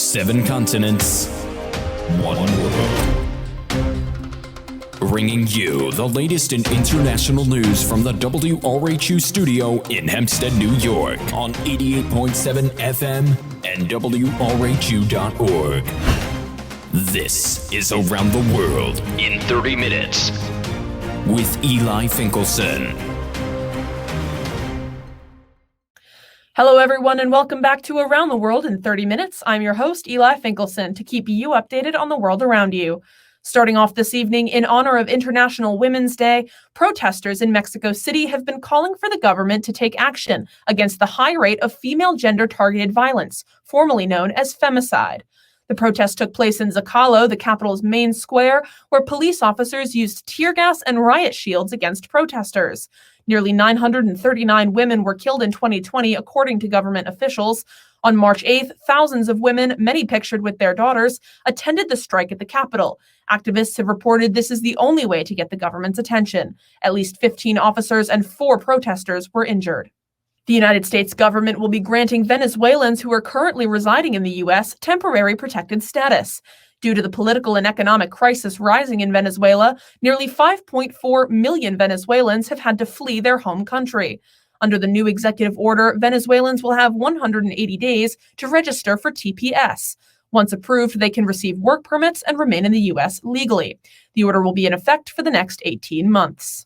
7 continents, 1 world. Bringing you the latest in international news from the WRHU studio in Hempstead, New York on 88.7 FM and WRHU.org. This is Around the World in 30 minutes with Eli Finkelson. Hello, everyone, and welcome back to Around the World in 30 Minutes. I'm your host, Eli Finkelson, to keep you updated on the world around you. Starting off this evening, in honor of International Women's Day, protesters in Mexico City have been calling for the government to take action against the high rate of female gender-targeted violence, formerly known as femicide. The protest took place in Zocalo, the capital's main square, where police officers used tear gas and riot shields against protesters. Nearly 939 women were killed in 2020, according to government officials. On March 8th, thousands of women, many pictured with their daughters, attended the strike at the Capitol. Activists have reported this is the only way to get the government's attention. At least 15 officers and 4 protesters were injured. The United States government will be granting Venezuelans who are currently residing in the U.S. temporary protected status. Due to the political and economic crisis rising in Venezuela, nearly 5.4 million Venezuelans have had to flee their home country. Under the new executive order, Venezuelans will have 180 days to register for TPS. Once approved, they can receive work permits and remain in the U.S. legally. The order will be in effect for the next 18 months.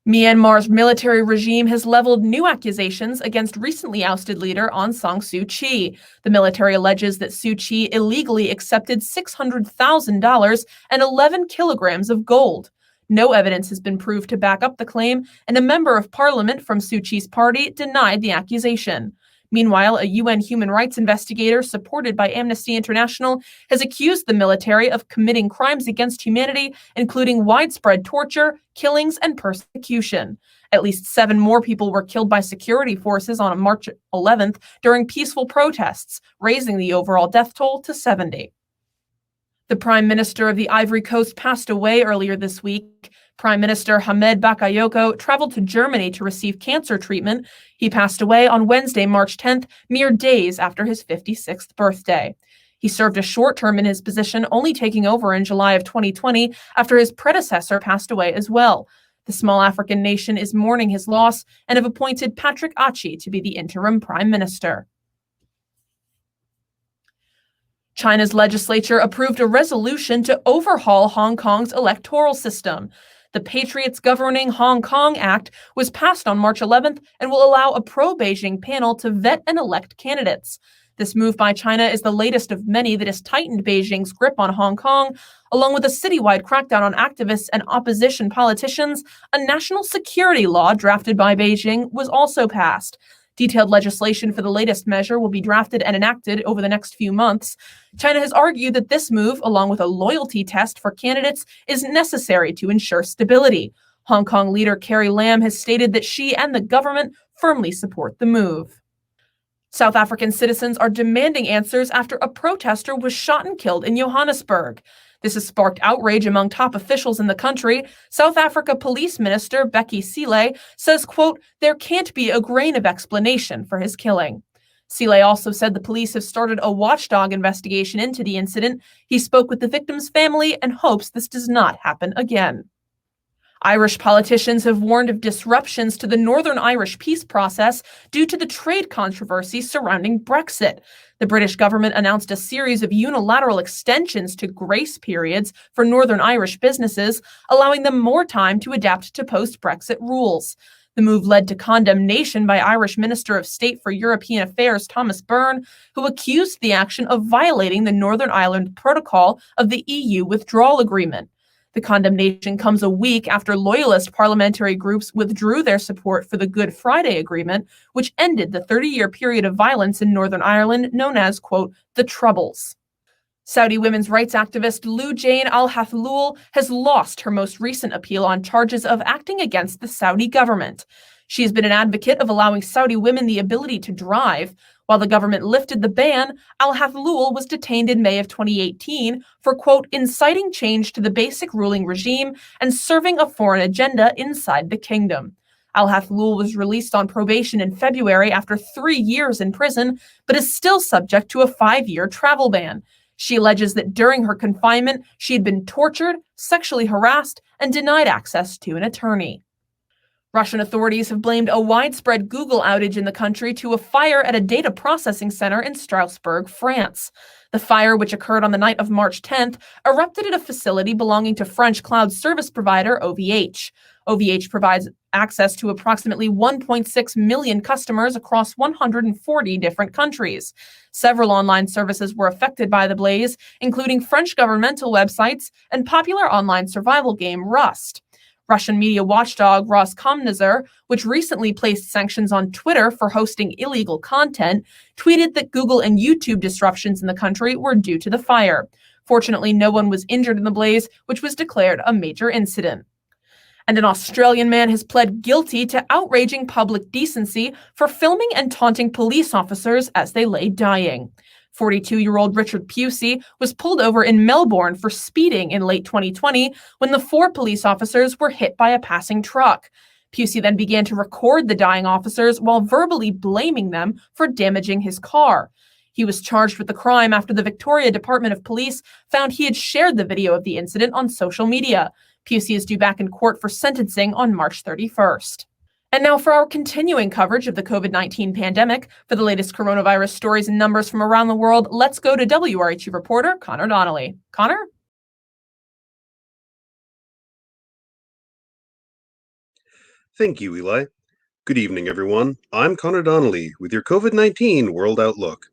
Myanmar's military regime has leveled new accusations against recently ousted leader Aung San Suu Kyi. The military alleges that Suu Kyi illegally accepted $600,000 and 11 kilograms of gold. No evidence has been proved to back up the claim, and a member of parliament from Suu Kyi's party denied the accusation. Meanwhile, a UN human rights investigator supported by Amnesty International has accused the military of committing crimes against humanity, including widespread torture, killings, and persecution. At least 7 more people were killed by security forces on March 11th during peaceful protests, raising the overall death toll to 70. The Prime Minister of the Ivory Coast passed away earlier this week. Prime Minister Hamed Bakayoko traveled to Germany to receive cancer treatment. He passed away on Wednesday, March 10th, mere days after his 56th birthday. He served a short term in his position, only taking over in July of 2020 after his predecessor passed away as well. The small African nation is mourning his loss and have appointed Patrick Achi to be the interim prime minister. China's legislature approved a resolution to overhaul Hong Kong's electoral system. The Patriots Governing Hong Kong Act was passed on March 11th and will allow a pro-Beijing panel to vet and elect candidates. This move by China is the latest of many that has tightened Beijing's grip on Hong Kong. Along with a citywide crackdown on activists and opposition politicians, a national security law drafted by Beijing was also passed. Detailed legislation for the latest measure will be drafted and enacted over the next few months. China has argued that this move, along with a loyalty test for candidates, is necessary to ensure stability. Hong Kong leader Carrie Lam has stated that she and the government firmly support the move. South African citizens are demanding answers after a protester was shot and killed in Johannesburg. This has sparked outrage among top officials in the country. South Africa Police Minister Becky Cele says, quote, "There can't be a grain of explanation for his killing." Cele also said the police have started a watchdog investigation into the incident. He spoke with the victim's family and hopes this does not happen again. Irish politicians have warned of disruptions to the Northern Irish peace process due to the trade controversy surrounding Brexit. The British government announced a series of unilateral extensions to grace periods for Northern Irish businesses, allowing them more time to adapt to post-Brexit rules. The move led to condemnation by Irish Minister of State for European Affairs Thomas Byrne, who accused the action of violating the Northern Ireland Protocol of the EU withdrawal agreement. The condemnation comes a week after loyalist parliamentary groups withdrew their support for the Good Friday Agreement, which ended the 30-year period of violence in Northern Ireland known as, quote, the Troubles. Saudi women's rights activist Loujain Al-Hathloul has lost her most recent appeal on charges of acting against the Saudi government. She has been an advocate of allowing Saudi women the ability to drive. While the government lifted the ban, Al-Hathloul was detained in May of 2018 for, quote, inciting change to the basic ruling regime and serving a foreign agenda inside the kingdom. Al-Hathlul was released on probation in February after 3 years in prison, but is still subject to a 5-year travel ban. She alleges that during her confinement, she had been tortured, sexually harassed, and denied access to an attorney. Russian authorities have blamed a widespread Google outage in the country to a fire at a data processing center in Strasbourg, France. The fire, which occurred on the night of March 10th, erupted at a facility belonging to French cloud service provider OVH. OVH provides access to approximately 1.6 million customers across 140 different countries. Several online services were affected by the blaze, including French governmental websites and popular online survival game Rust. Russian media watchdog Roskomnadzor, which recently placed sanctions on Twitter for hosting illegal content, tweeted that Google and YouTube disruptions in the country were due to the fire. Fortunately, no one was injured in the blaze, which was declared a major incident. And an Australian man has pled guilty to outraging public decency for filming and taunting police officers as they lay dying. 42-year-old Richard Pusey was pulled over in Melbourne for speeding in late 2020 when the 4 police officers were hit by a passing truck. Pusey then began to record the dying officers while verbally blaming them for damaging his car. He was charged with the crime after the Victoria Department of Police found he had shared the video of the incident on social media. Pusey is due back in court for sentencing on March 31st. And now for our continuing coverage of the COVID-19 pandemic. For the latest coronavirus stories and numbers from around the world, let's go to WRHU reporter Connor Donnelly. Connor? Thank you, Eli. Good evening, everyone. I'm Connor Donnelly with your COVID-19 World Outlook.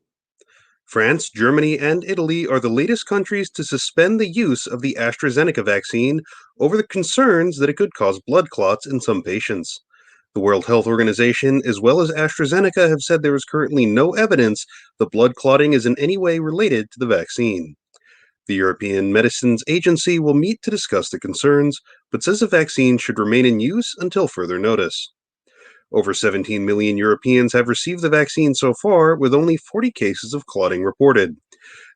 France, Germany, and Italy are the latest countries to suspend the use of the AstraZeneca vaccine over the concerns that it could cause blood clots in some patients. The World Health Organization, as well as AstraZeneca, have said there is currently no evidence that blood clotting is in any way related to the vaccine. The European Medicines Agency will meet to discuss the concerns, but says the vaccine should remain in use until further notice. Over 17 million Europeans have received the vaccine so far, with only 40 cases of clotting reported.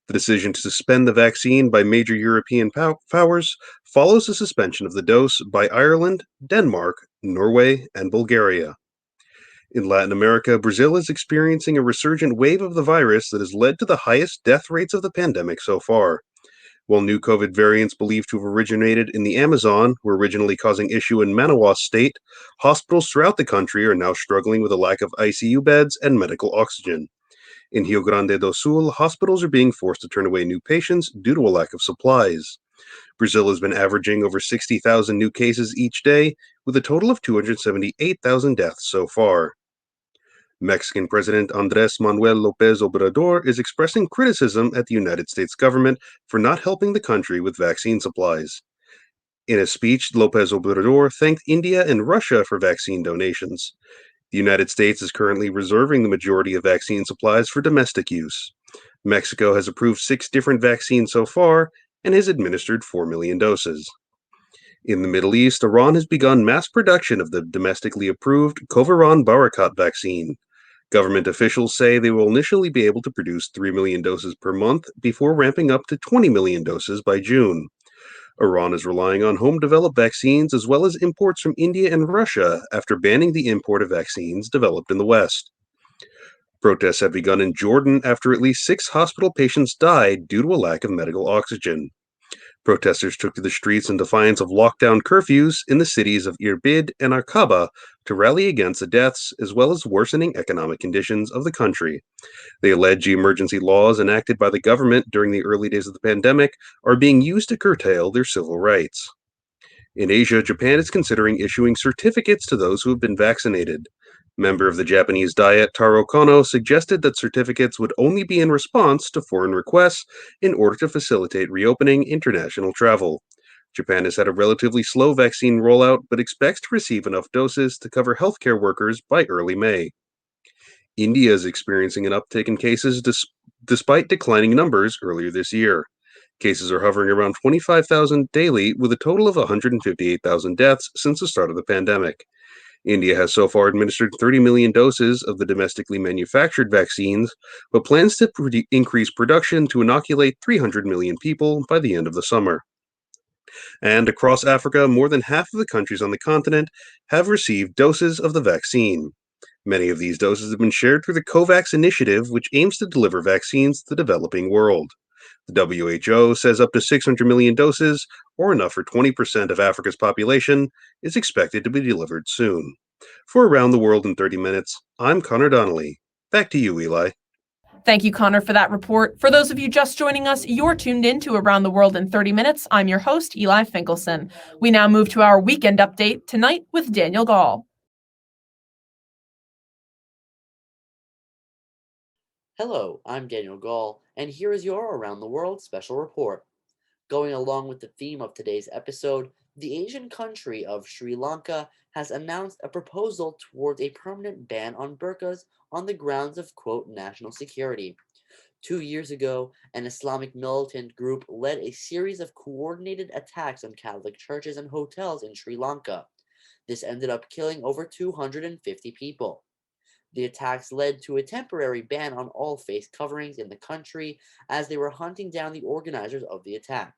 The decision to suspend the vaccine by major European powers follows the suspension of the dose by Ireland, Denmark, Norway, and Bulgaria. In Latin America, Brazil is experiencing a resurgent wave of the virus that has led to the highest death rates of the pandemic so far. While new COVID variants believed to have originated in the Amazon were originally causing issue in Manaus state, hospitals throughout the country are now struggling with a lack of ICU beds and medical oxygen. In Rio Grande do Sul, hospitals are being forced to turn away new patients due to a lack of supplies. Brazil has been averaging over 60,000 new cases each day, with a total of 278,000 deaths so far. Mexican President Andrés Manuel López Obrador is expressing criticism at the United States government for not helping the country with vaccine supplies. In a speech, López Obrador thanked India and Russia for vaccine donations. The United States is currently reserving the majority of vaccine supplies for domestic use. Mexico has approved 6 different vaccines so far and has administered 4 million doses. In the Middle East, Iran has begun mass production of the domestically approved Coviran Barakat vaccine. Government officials say they will initially be able to produce 3 million doses per month before ramping up to 20 million doses by June. Iran is relying on home-developed vaccines as well as imports from India and Russia after banning the import of vaccines developed in the West. Protests have begun in Jordan after at least 6 hospital patients died due to a lack of medical oxygen. Protesters took to the streets in defiance of lockdown curfews in the cities of Irbid and Aqaba to rally against the deaths as well as worsening economic conditions of the country. They allege the emergency laws enacted by the government during the early days of the pandemic are being used to curtail their civil rights. In Asia, Japan is considering issuing certificates to those who have been vaccinated. Member of the Japanese Diet Taro Kono suggested that certificates would only be in response to foreign requests in order to facilitate reopening international travel. Japan has had a relatively slow vaccine rollout, but expects to receive enough doses to cover healthcare workers by early May. India is experiencing an uptick in cases despite declining numbers earlier this year. Cases are hovering around 25,000 daily, with a total of 158,000 deaths since the start of the pandemic. India has so far administered 30 million doses of the domestically manufactured vaccines, but plans to increase production to inoculate 300 million people by the end of the summer. And across Africa, more than half of the countries on the continent have received doses of the vaccine. Many of these doses have been shared through the COVAX initiative, which aims to deliver vaccines to the developing world. The WHO says up to 600 million doses, or enough for 20% of Africa's population, is expected to be delivered soon. For Around the World in 30 Minutes, I'm Connor Donnelly. Back to you, Eli. Thank you, Connor, for that report. For those of you just joining us, you're tuned in to Around the World in 30 Minutes. I'm your host, Eli Finkelson. We now move to our weekend update tonight with Daniel Gall. Hello, I'm Daniel Gall, and here is your Around the World special report. Going along with the theme of today's episode, the Asian country of Sri Lanka has announced a proposal towards a permanent ban on burqas on the grounds of, quote, national security. 2 years ago, an Islamic militant group led a series of coordinated attacks on Catholic churches and hotels in Sri Lanka. This ended up killing over 250 people. The attacks led to a temporary ban on all face coverings in the country as they were hunting down the organizers of the attack.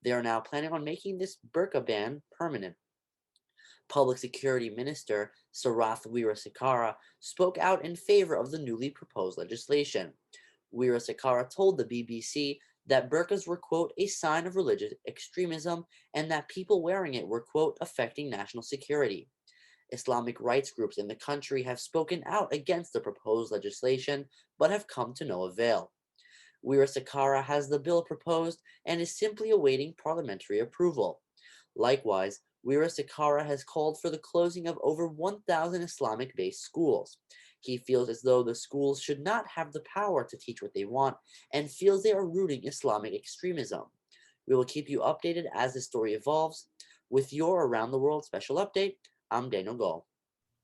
They are now planning on making this burqa ban permanent. Public Security Minister Sarath Weerasekaara spoke out in favor of the newly proposed legislation. Weerasekaara told the BBC that burqas were, quote, a sign of religious extremism and that people wearing it were, quote, affecting national security. Islamic rights groups in the country have spoken out against the proposed legislation, but have come to no avail. Weerasekaara has the bill proposed and is simply awaiting parliamentary approval. Likewise, Weerasekaara has called for the closing of over 1,000 Islamic-based schools. He feels as though the schools should not have the power to teach what they want and feels they are rooting Islamic extremism. We will keep you updated as the story evolves. With your Around the World special update, I'm Daniel Gall.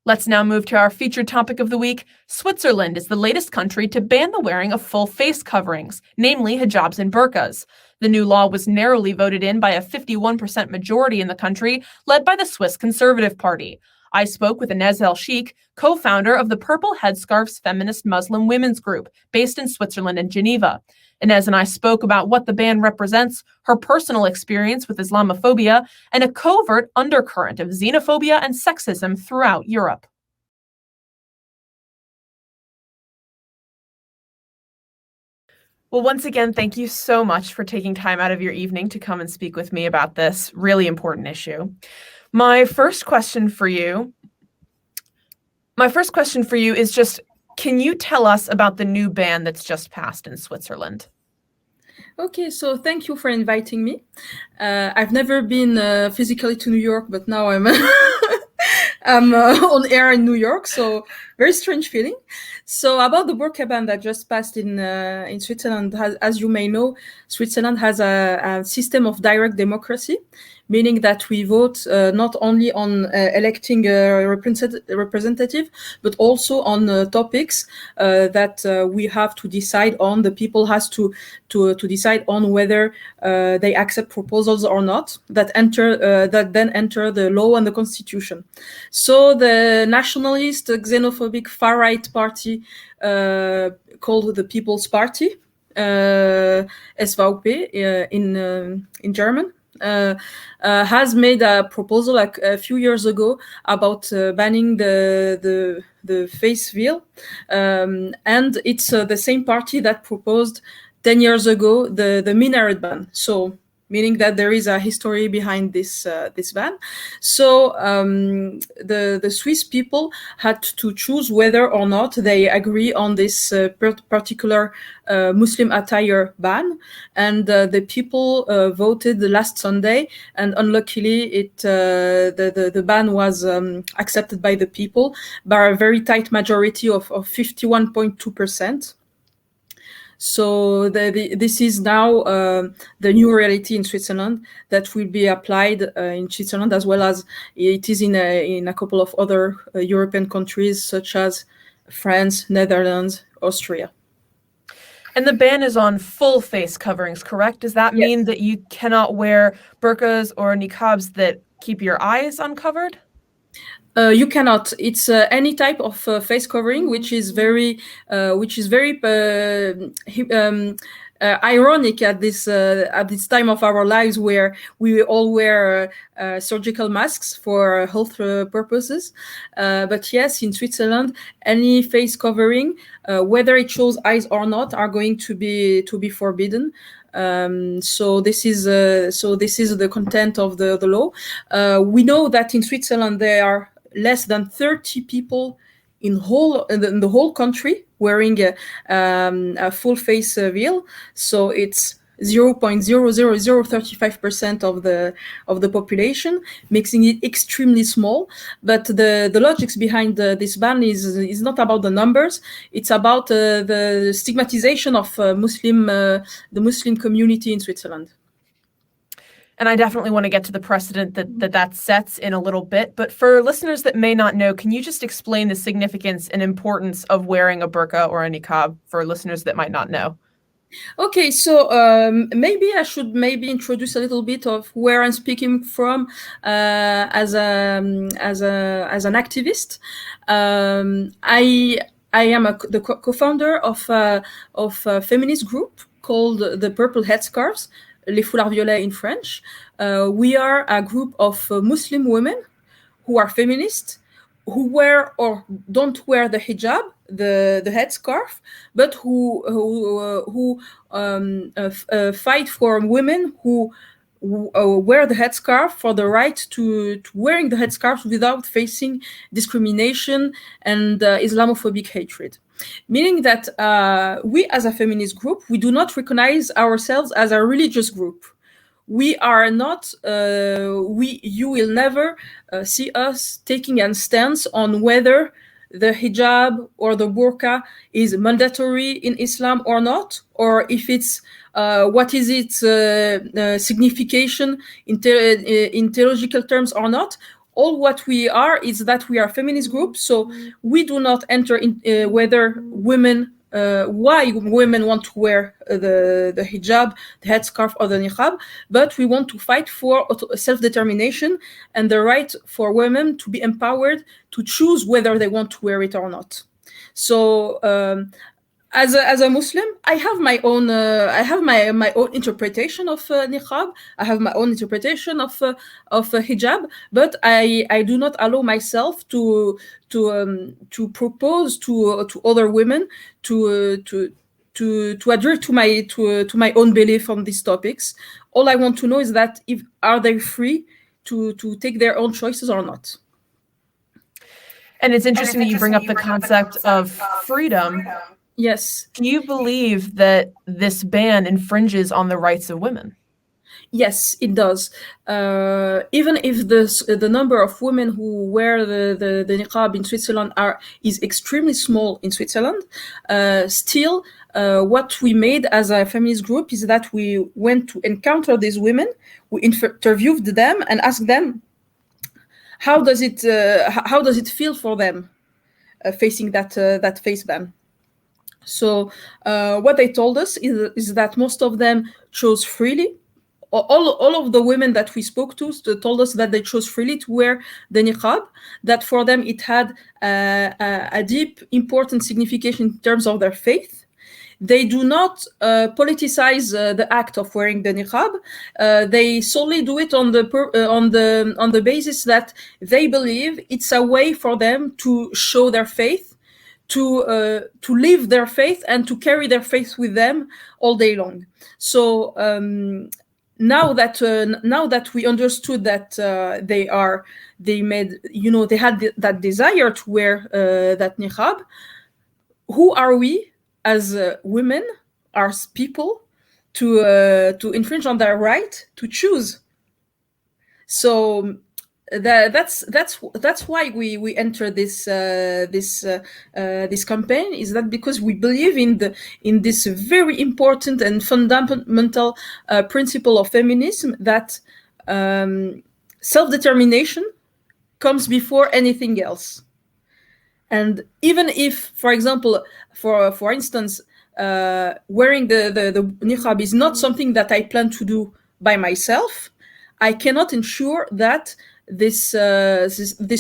Let's now move to our featured topic of the week. Switzerland is the latest country to ban the wearing of full face coverings, namely hijabs and burqas. The new law was narrowly voted in by a 51% majority in the country, led by the Swiss Conservative Party. I spoke with Ines El-Shikh, co-founder of the Purple Headscarves feminist Muslim women's group, based in Switzerland and Geneva. Ines and I spoke about what the ban represents, her personal experience with Islamophobia, and a covert undercurrent of xenophobia and sexism throughout Europe. Well, once again, thank you so much for taking time out of your evening to come and speak with me about this really important issue. My first question for you is just, can you tell us about the new ban that's just passed in Switzerland? Okay, so thank you for inviting me. I've never been physically to New York, but now I'm I'm on air in New York, so very strange feeling. So about the burqa ban that just passed in Switzerland, as you may know, Switzerland has a system of direct democracy, meaning that we vote not only on electing a representative, but also on topics that we have to decide on. The people has to decide on whether they accept proposals or not that then enter the law and the constitution. So the nationalist, xenophobic far-right party called the People's Party, SVP in German, has made a proposal like a few years ago about banning the face veil, and it's the same party that proposed 10 years ago the minaret ban. So meaning that there is a history behind this ban. So the Swiss people had to choose whether or not they agree on this particular Muslim attire ban, and the people voted last Sunday, and unluckily the ban was accepted by the people by a very tight majority of 51.2%. So this is now the new reality in Switzerland that will be applied in Switzerland, as well as it is in a couple of other European countries such as France, Netherlands, Austria. And the ban is on full face coverings, correct? Does that mean that you cannot wear burqas or niqabs that keep your eyes uncovered? You cannot. It's any type of face covering, which is very ironic at this time of our lives where we all wear surgical masks for health purposes. But yes, in Switzerland, any face covering, whether it shows eyes or not, are going to be forbidden. So this is the content of the law. We know that in Switzerland there are less than 30 people in the whole country wearing a full face veil. So it's 0.00035% of the population, making it extremely small. But the logics behind this ban is not about the numbers. It's about the stigmatization of the Muslim community in Switzerland. And I definitely want to get to the precedent that sets in a little bit. But for listeners that may not know, can you just explain the significance and importance of wearing a burqa or a niqab for listeners that might not know? Okay, so maybe I should introduce a little bit of where I'm speaking from as an activist. I am the co-founder of a feminist group called the Purple Headscarves, Les Foulards Violets in French. We are a group of Muslim women who are feminists, who wear or don't wear the hijab, the headscarf, but who fight for women who wear the headscarf for the right to wearing the headscarf without facing discrimination and Islamophobic hatred. Meaning that we as a feminist group, we do not recognize ourselves as a religious group. We are not, you will never see us taking a stance on whether the hijab or the burqa is mandatory in Islam or not, or if it's, what is its signification in theological terms or not. All what we are is that we are a feminist group, so we do not enter in whether women, why women want to wear the hijab, the headscarf, or the niqab, but we want to fight for self-determination and the right for women to be empowered to choose whether they want to wear it or not. So as a Muslim, I have my own my own interpretation of niqab. I have my own interpretation of hijab, but I do not allow myself to propose to other women to adhere to my own belief on these topics. All I want to know is that are they free to take their own choices or not. And it's interesting that you bring up the concept of freedom. Yes. Do you believe that this ban infringes on the rights of women? Yes, it does. Even if the number of women who wear the niqab in Switzerland is extremely small in Switzerland, still what we made as a feminist group is that we went to encounter these women, we interviewed them and asked them how does it feel for them facing that face ban. So what they told us is that most of them chose freely. All of the women that we spoke to told us that they chose freely to wear the niqab, that for them it had a deep, important signification in terms of their faith. They do not politicize the act of wearing the niqab. They solely do it on the basis that they believe it's a way for them to show their faith, to live their faith, and to carry their faith with them all day long. So now that we understood that they had that desire to wear that niqab, who are we as women, as people, to infringe on their right to choose? So that's why we enter this campaign. Is that because we believe in this very important and fundamental principle of feminism, that self-determination comes before anything else. And even if, for example, for instance, wearing the niqab is not something that I plan to do by myself, I cannot ensure that this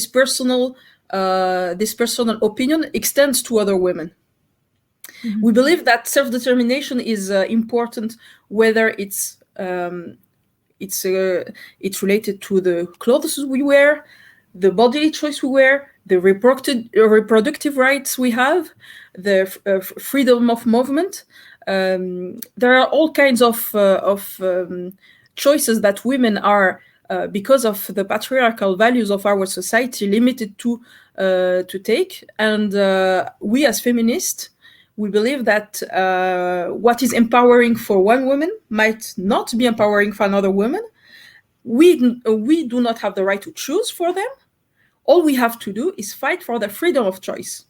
personal opinion extends to other women. We believe that self-determination is important, whether it's related to the clothes we wear, the bodily choice we wear, the reproductive rights we have, the freedom of movement. There are all kinds of choices that women are, because of the patriarchal values of our society, limited to take. And we as feminists, we believe that what is empowering for one woman might not be empowering for another woman. We do not have the right to choose for them. All we have to do is fight for the freedom of choice.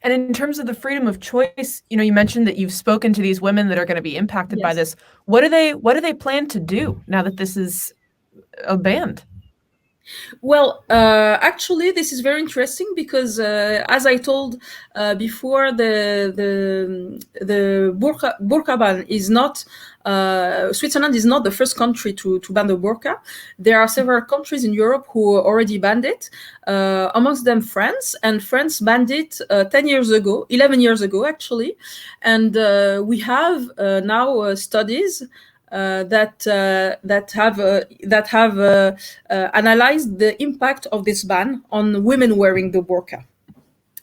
And in terms of the freedom of choice, you mentioned that you've spoken to these women that are going to be impacted by this. What do they plan to do now that this is banned? Well, actually, this is very interesting because, as I told before, the burqa ban is not. Switzerland is not the first country to ban the burqa. There are several countries in Europe who already banned it, amongst them France. And France banned it 11 years ago, actually. And we have now studies that have analyzed the impact of this ban on women wearing the burqa.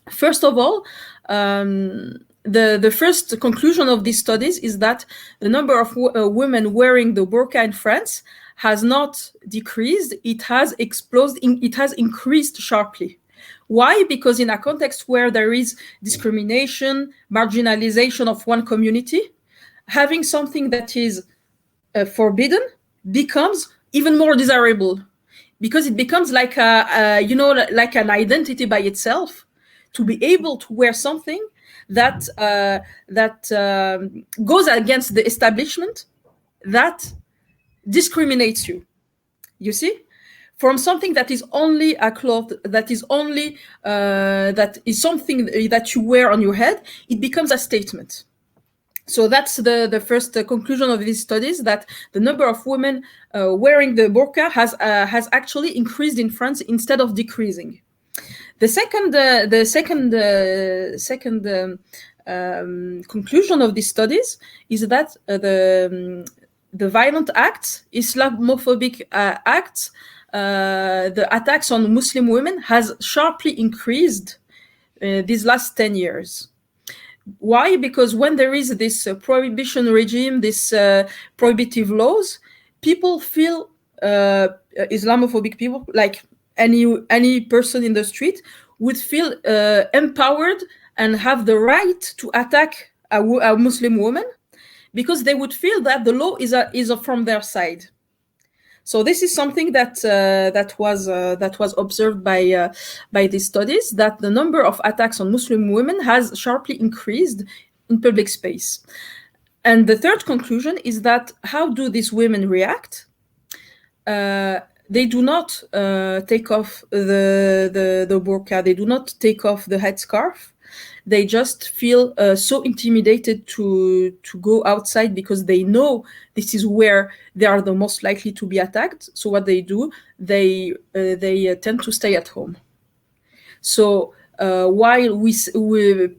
First of all, the first conclusion of these studies is that the number of women wearing the burqa in France has not decreased; it has exploded. It has increased sharply. Why? Because in a context where there is discrimination, marginalization of one community, having something that is forbidden becomes even more desirable, because it becomes like like an identity by itself. To be able to wear something that goes against the establishment, that discriminates you. You see, from something that is only a cloth, that is only that is something that you wear on your head, it becomes a statement. So that's the first conclusion of these studies, that the number of women wearing the burqa has actually increased in France instead of decreasing. The second conclusion of these studies is that the violent acts, Islamophobic acts, the attacks on Muslim women has sharply increased these last 10 years. Why? Because when there is this prohibition regime, this prohibitive laws, people feel, Islamophobic people, like any person in the street, would feel empowered and have the right to attack a Muslim woman, because they would feel that the law is from their side. So this is something that was observed by these studies, that the number of attacks on Muslim women has sharply increased in public space. And the third conclusion is that how do these women react? They do not take off the burqa. They do not take off the headscarf. They just feel so intimidated to go outside, because they know this is where they are the most likely to be attacked. So what they do, they tend to stay at home. So while we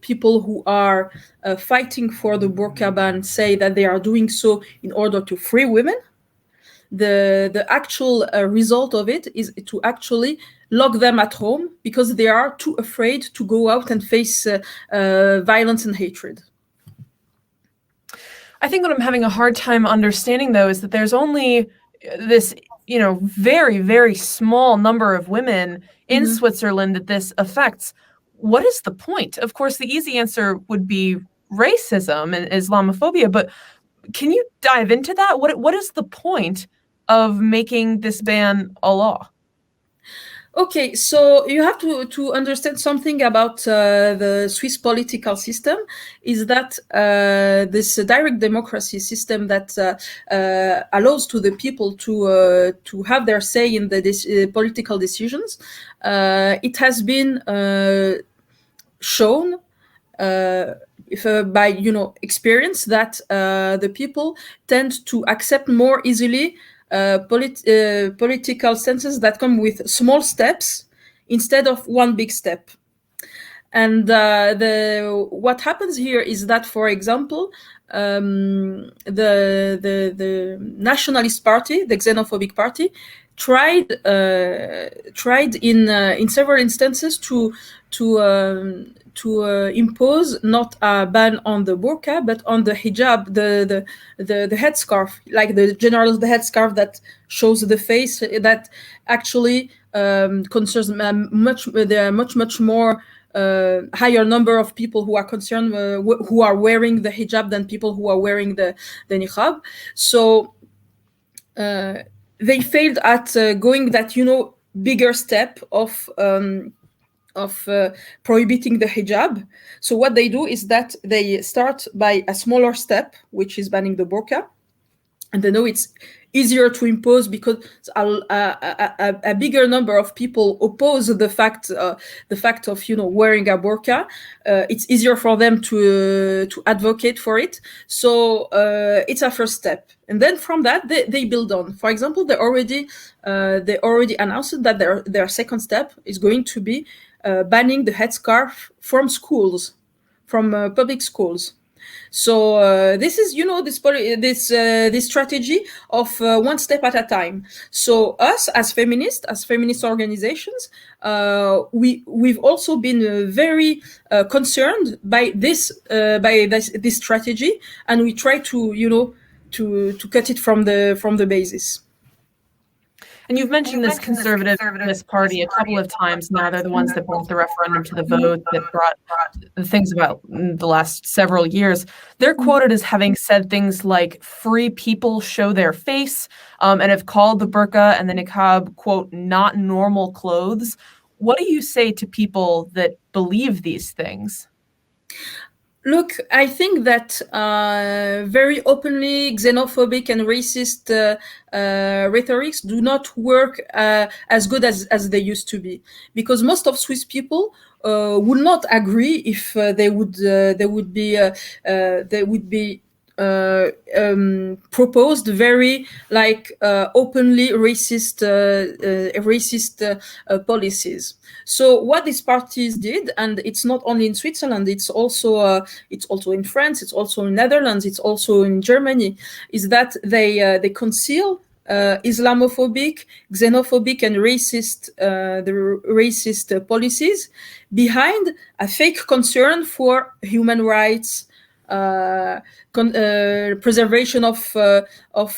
people who are fighting for the burqa ban say that they are doing so in order to free women, the actual result of it is to actually lock them at home, because they are too afraid to go out and face violence and hatred. I think what I'm having a hard time understanding, though, is that there's only this, very, very small number of women in Switzerland that this affects. What is the point? Of course, the easy answer would be racism and Islamophobia, but can you dive into that? What is the point of making this ban a law? Okay, so you have to understand something about the Swiss political system, is that this direct democracy system that allows to the people to have their say in the political decisions, it has been shown by experience that the people tend to accept more easily political sentences that come with small steps instead of one big step. And what happens here is that, for example, the nationalist party, the xenophobic party, tried in several instances to impose not a ban on the burqa but on the hijab, the headscarf, like the headscarf that shows the face, that actually concerns much more higher number of people who are concerned, who are wearing the hijab, than people who are wearing the niqab. So they failed at going that bigger step of prohibiting the hijab. So what they do is that they start by a smaller step, which is banning the burqa, and they know it's easier to impose because a bigger number of people oppose the fact of wearing a burqa. It's easier for them to advocate for it. So it's a first step, and then from that they build on. For example, they already announced that their second step is going to be banning the headscarf from schools, from public schools. So this is, this strategy of one step at a time. So us as feminist organizations, we've also been very concerned by this strategy, and we try to cut it from the basis. And you've mentioned this conservativist party a couple of times now. They're the ones that brought the referendum to the vote, that brought the things about the last several years. They're quoted as having said things like free people show their face, and have called the burqa and the niqab, quote, not normal clothes. What do you say to people that believe these things? Look, I think that very openly xenophobic and racist rhetorics do not work as good as they used to be, because most of Swiss people would not agree if they would be proposed very openly racist policies. So what these parties did, and it's not only in Switzerland, it's also in France, it's also in Netherlands, it's also in Germany, is that they conceal Islamophobic, xenophobic, and racist policies behind a fake concern for human rights, preservation of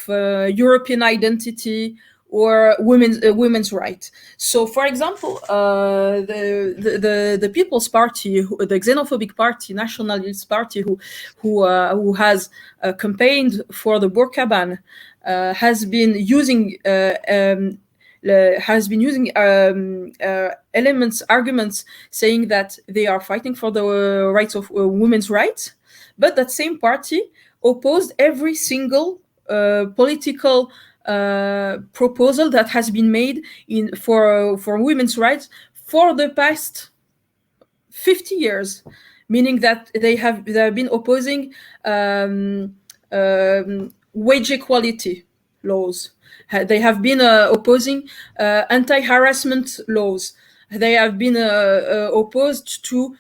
European identity, or women's rights. So, for example, the People's Party, the xenophobic party, nationalist party, who has campaigned for the burqa ban, has been using arguments saying that they are fighting for the rights of women's rights, but that same party opposed every single political proposal that has been made for women's rights for the past 50 years, meaning that they have been opposing wage equality laws. They have been opposing anti-harassment laws. They have been opposed to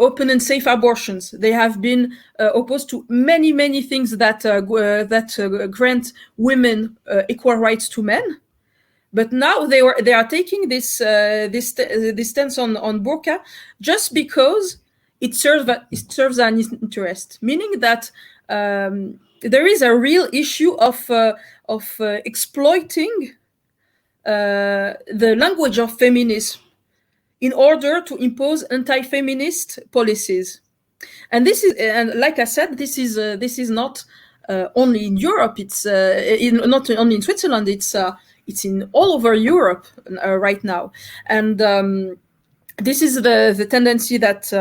open and safe abortions. They have been opposed to many things that grant women equal rights to men. But now they are taking this stance on burqa just because it serves an interest, meaning that there is a real issue of exploiting the language of feminism in order to impose anti-feminist policies. And this is, and like I said, this is not only in Europe. It's not only in Switzerland. It's in all over Europe right now. And this is the tendency that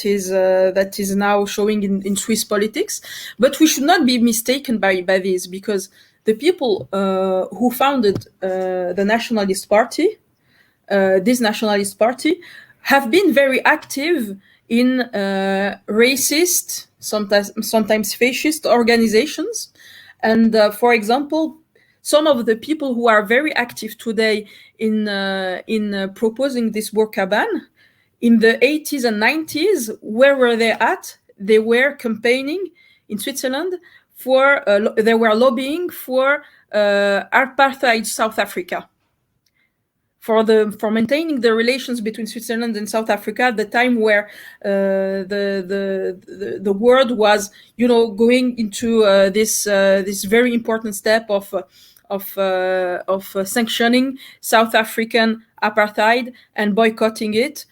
is now showing in Swiss politics. But we should not be mistaken by this, because the people who founded the Nationalist Party, this Nationalist Party, have been very active in racist, sometimes fascist organizations. And for example, some of the people who are very active today in proposing this burqa ban in the 80s and 90s, where were they at? They were campaigning in Switzerland for, they were lobbying for apartheid South Africa, for maintaining the relations between Switzerland and South Africa at the time where the world was, going into this very important step of sanctioning South African apartheid and boycotting it.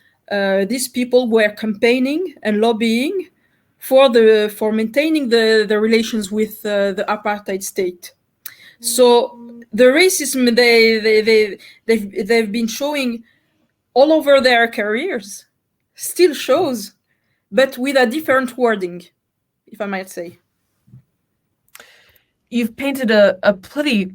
These people were campaigning and lobbying for maintaining the relations with the apartheid state. So the racism they've been showing all over their careers still shows, but with a different wording, if I might say. You've painted a pretty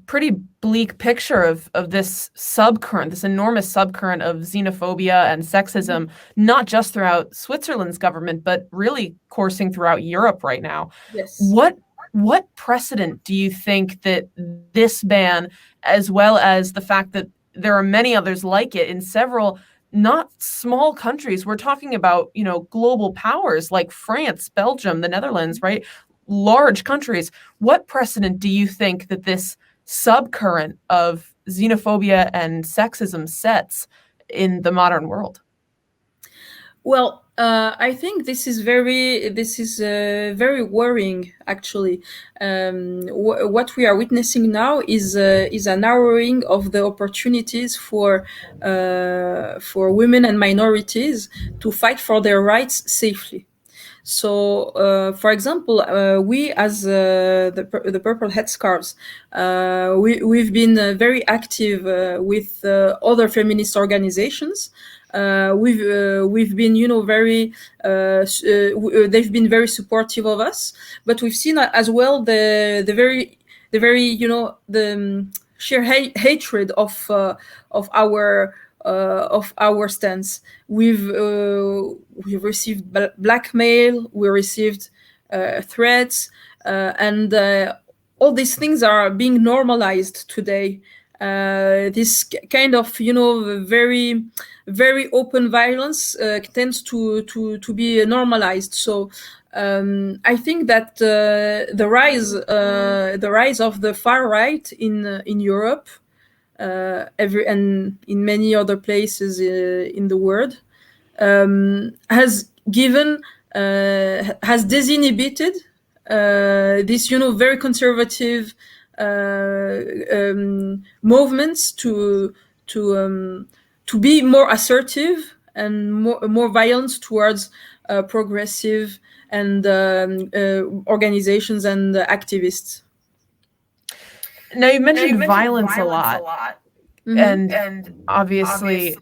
bleak picture of this subcurrent, this enormous subcurrent of xenophobia and sexism, not just throughout Switzerland's government, but really coursing throughout Europe right now. Yes. What precedent do you think that this ban, as well as the fact that there are many others like it in several not small countries, we're talking about, global powers like France, Belgium, the Netherlands, right? Large countries. What precedent do you think that this subcurrent of xenophobia and sexism sets in the modern world? Well, I think this is very worrying. Actually, what we are witnessing now is a narrowing of the opportunities for women and minorities to fight for their rights safely. So, for example, we as the Purple Headscarves, we've been very active with other feminist organizations. We've been, very. They've been very supportive of us, but we've seen as well the very the sheer hatred of our stance. We've received blackmail, we received threats, and all these things are being normalized today. This kind of very very open violence tends to be normalized. So I think that the rise of the far right in Europe, and in many other places in the world, has disinhibited this very conservative movements to be more assertive and more violent towards progressive and organizations and activists. Now you mentioned violence a lot. Mm-hmm. And obviously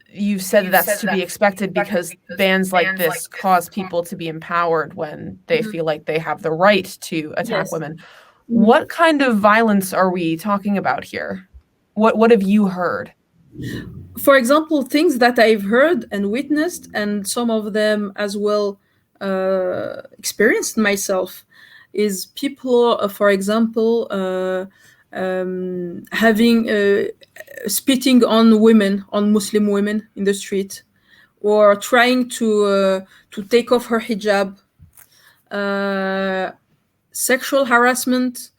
you've said that's to be expected because bans like this cause people to be empowered when they feel like they have the right to attack women. What kind of violence are we talking about here? What have you heard? For example, things that I've heard and witnessed, and some of them as well experienced myself, is people, for example, having spitting on women, on Muslim women in the street, or trying to take off her hijab, sexual harassment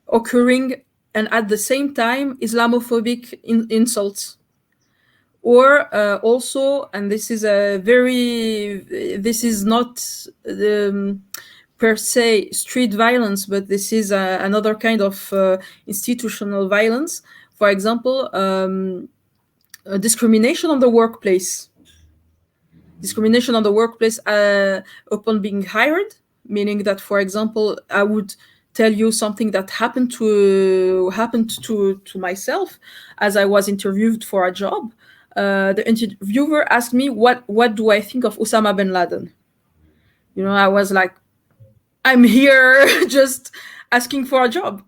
occurring, and at the same time Islamophobic insults. Or also, and this is not per se street violence, but this is another kind of institutional violence. For example, discrimination on the workplace. Discrimination on the workplace upon being hired, meaning that, for example, I would tell you something that happened to myself as I was interviewed for a job. The interviewer asked me, what do I think of Osama bin Laden? I was like, I'm here just asking for a job.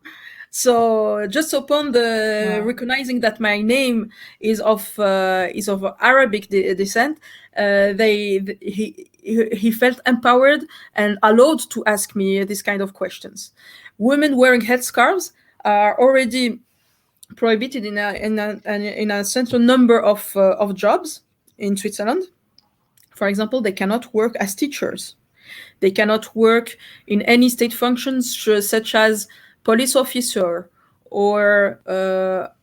So just upon the recognizing that my name is of Arabic descent, he felt empowered and allowed to ask me this kind of questions. Women wearing headscarves are already prohibited in a certain number of jobs in Switzerland. For example, they cannot work as teachers. They cannot work in any state functions such as police officer or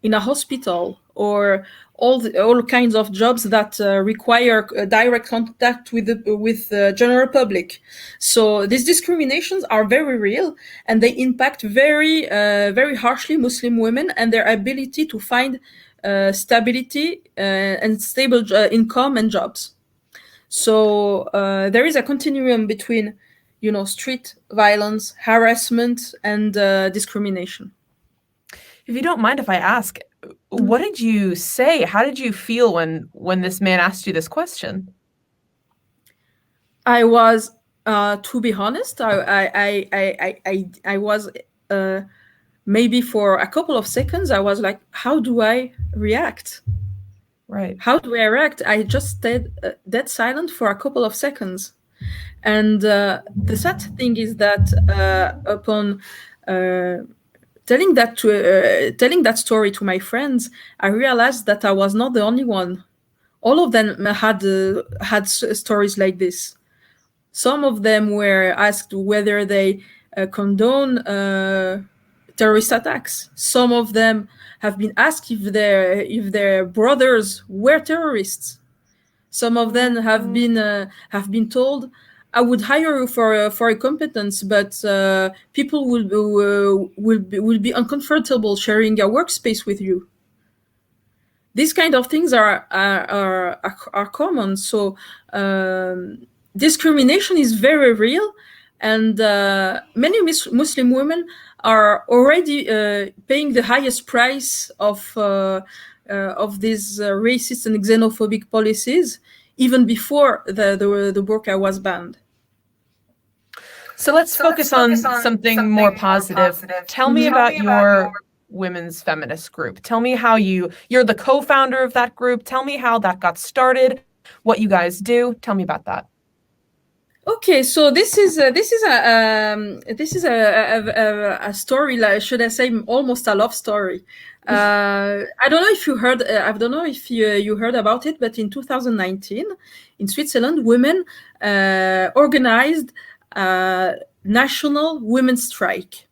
in a hospital or all kinds of jobs that require direct contact with the general public. So these discriminations are very real, and they impact very harshly Muslim women and their ability to find stability and stable income and jobs. So there is a continuum between, street violence, harassment, and discrimination. If you don't mind if I ask, what did you say? How did you feel when this man asked you this question? I was, to be honest, I was maybe for a couple of seconds. I was like, how do I react? Right. How do I react? I just stayed dead silent for a couple of seconds. And the sad thing is that upon telling that story to my friends, I realized that I was not the only one. All of them had stories like this. Some of them were asked whether they condone terrorist attacks. Some of them have been asked if their brothers were terrorists. Some of them have been told, "I would hire you for a competence, but people will be uncomfortable sharing a workspace with you." These kind of things are common. So discrimination is very real, and many Muslim women are already paying the highest price of these racist and xenophobic policies, even before the burqa was banned. So let's focus on something more positive. Tell me about your women's feminist group. Tell me how you're the co-founder of that group. Tell me how that got started, what you guys do. Tell me about that. Okay, so this is a story, like, should I say, almost a love story. I don't know if you heard. I don't know if you heard about it, but in 2019, in Switzerland, women organized a national women's strike.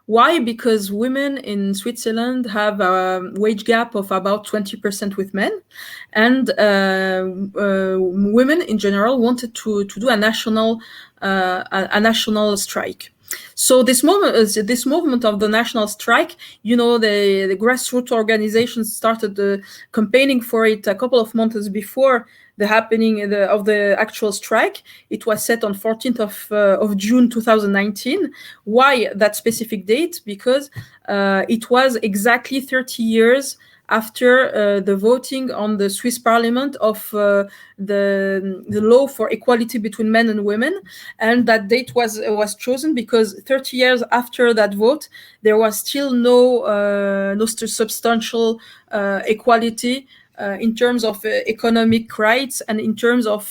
Why? Because women in Switzerland have a wage gap of about 20% with men, and women in general wanted to do a national strike. So this movement of the national strike, the grassroots organizations started campaigning for it a couple of months before the happening of the actual strike. It was set on 14th of June 2019. Why that specific date? Because it was exactly 30 years after the voting on the Swiss Parliament of the law for equality between men and women, and that date was chosen because 30 years after that vote, there was still no substantial equality in terms of economic rights and in terms of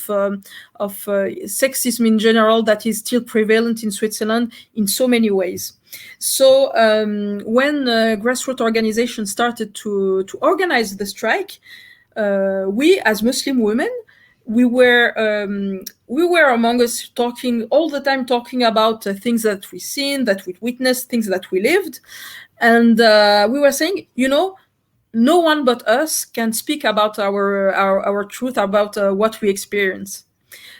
sexism in general that is still prevalent in Switzerland in so many ways. So when grassroots organizations started to organize the strike, we as Muslim women, we were among us talking all the time, talking about things that we've seen, that we witnessed, things that we lived, and we were saying, no one but us can speak about our truth, about what we experience.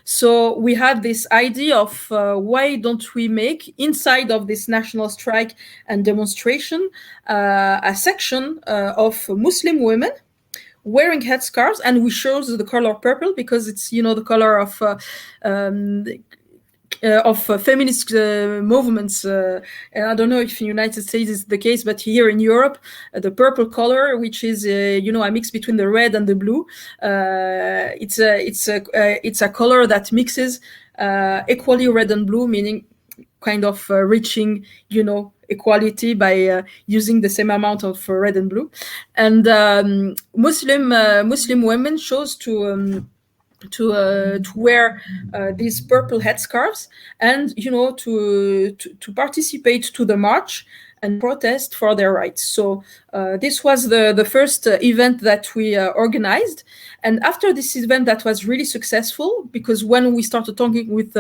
So we had this idea of why don't we make, inside of this national strike and demonstration, a section of Muslim women wearing headscarves, and we chose the color purple because it's the color of feminist movements. And I don't know if in the United States is the case, but here in Europe, the purple color, which is a mix between the red and the blue, it's a color that mixes equally red and blue, meaning kind of reaching equality by using the same amount of red and blue. And Muslim women chose to wear these purple headscarves and to participate to the march and protest for their rights. So this was the first event that we organized. And after this event that was really successful, because when we started talking with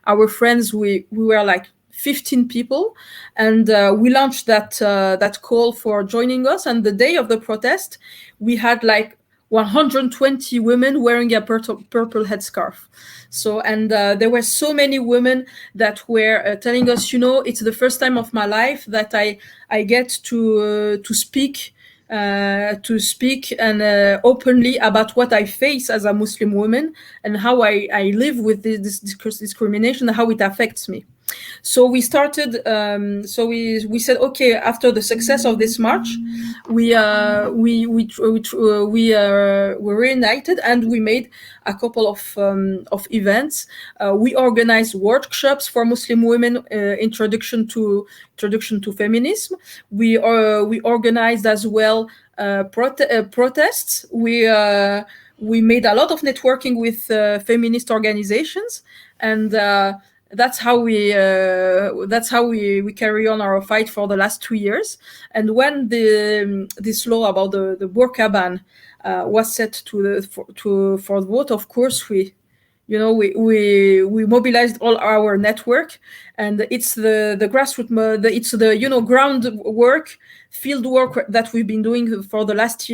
our friends, we were like 15 people, and we launched that call for joining us. And the day of the protest, we had like 120 women wearing a purple headscarf. So, and there were so many women that were telling us, it's the first time of my life that I get to speak and openly about what I face as a Muslim woman and how I live with this discrimination and how it affects me. So we started. So we said, okay, after the success of this march, we were reunited and we made a couple of events. We organized workshops for Muslim women, introduction to feminism. We organized as well protests. We made a lot of networking with feminist organizations, and that's how we carry on our fight for the last 2 years. And when this law about the burqa ban was set for the vote, of course we mobilized all our network, and it's the grassroots, it's the groundwork, field work that we've been doing for the last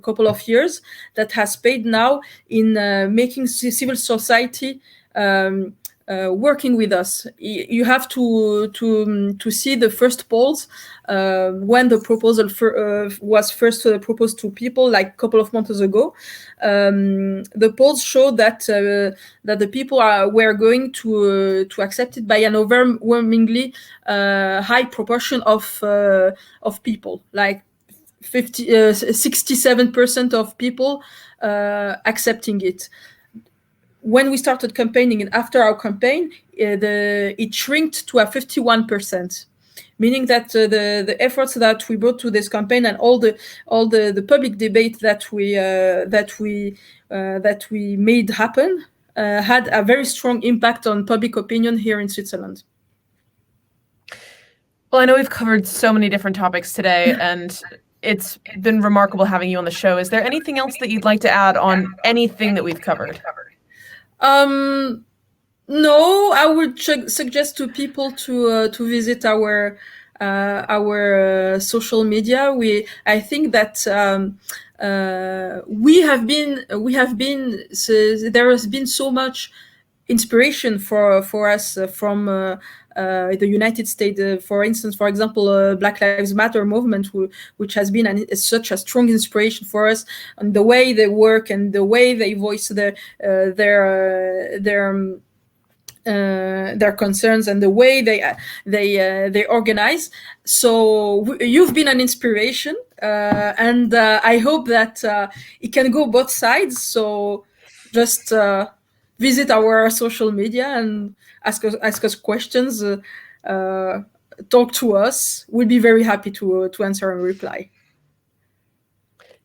couple of years that has paid now in making civil society working with us. You have to see the first polls when the proposal was first proposed to people, like a couple of months ago. The polls showed that the people were going to accept it by an overwhelmingly high proportion of people, like 67% of people accepting it. When we started campaigning and after our campaign, it shrinked to a 51%, meaning that the efforts that we brought to this campaign and all the public debate that we made happen had a very strong impact on public opinion here in Switzerland. Well, I know we've covered so many different topics today, and it's been remarkable having you on the show. Is there anything else that you'd like to add on anything that we've covered? No, I would suggest to people to visit our social media. I think that there has been so much inspiration for us from the United States. For instance, for example, Black Lives Matter movement, which has been such a strong inspiration for us, and the way they work and the way they voice their concerns and the way they organize. So you've been an inspiration, and I hope that it can go both sides. So just visit our social media and ask us questions, talk to us. We'll be very happy to answer and reply.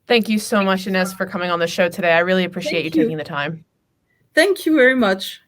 Thank you so much, Ines, for coming on the show today. I really appreciate you taking the time. Thank you very much.